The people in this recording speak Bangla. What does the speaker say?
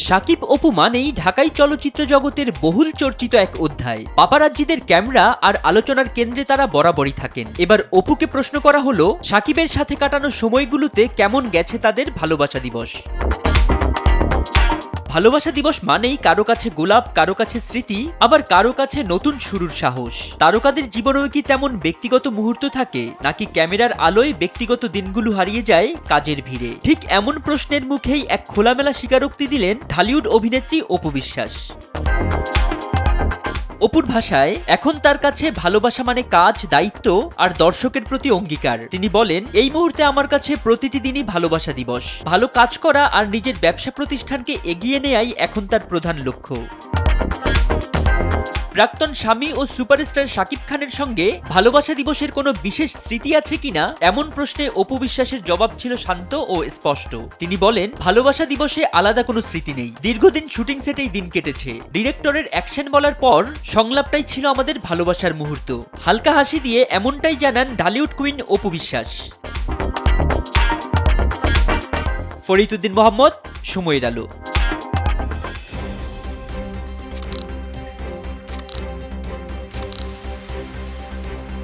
শাকিব অপু মানেই ঢাকাই চলচ্চিত্র জগতের বহুল চর্চিত এক অধ্যায়। পাপারাজ্জিদের ক্যামেরা আর আলোচনার কেন্দ্রে তারা বরাবরই থাকেন। এবার অপুকে প্রশ্ন করা হলো, শাকিবের সাথে কাটানো সময়গুলোতে কেমন গেছে তাদের ভালোবাসা দিবস। ভালোবাসা দিবস মানেই কারো কাছে গোলাপ, কারো কাছে স্মৃতি, আবার কারো কাছে নতুন শুরুর সাহস। তারকাদের জীবনেও কি তেমন ব্যক্তিগত মুহূর্ত থাকে, নাকি ক্যামেরার আলোয় ব্যক্তিগত দিনগুলো হারিয়ে যায় কাজের ভিড়ে? ঠিক এমন প্রশ্নের মুখেই এক খোলামেলা স্বীকারোক্তি দিলেন ঢালিউড অভিনেত্রী অপু বিশ্বাস। অপুর ভাষায়, এখন তার কাছে ভালোবাসা মানে কাজ, দায়িত্ব আর দর্শকের প্রতি অঙ্গীকার। তিনি বলেন, এই মুহূর্তে আমার কাছে প্রতিটি দিনই ভালোবাসা দিবস। ভালো কাজ করা আর নিজের ব্যবসা প্রতিষ্ঠানকে এগিয়ে নেয়াই এখন তার প্রধান লক্ষ্য। প্রাক্তন স্বামী ও সুপারস্টার শাকিব খানের সঙ্গে ভালোবাসা দিবসের কোনো বিশেষ স্মৃতি আছে কিনা এমন প্রশ্নে অপু বিশ্বাসের জবাব ছিল শান্ত ও স্পষ্ট। তিনি বলেন, ভালোবাসা দিবসে আলাদা কোনো স্মৃতি নেই। দীর্ঘদিন শুটিং সেটেই দিন কেটেছে। ডিরেক্টরের অ্যাকশন বলার পর সংলাপটাই ছিল আমাদের ভালোবাসার মুহূর্ত। হালকা হাসি দিয়ে এমনটাই জানান ঢালিউড কুইন অপু বিশ্বাস। ফরিদ উদ্দিন মোহাম্মদ, সময়ের আলো।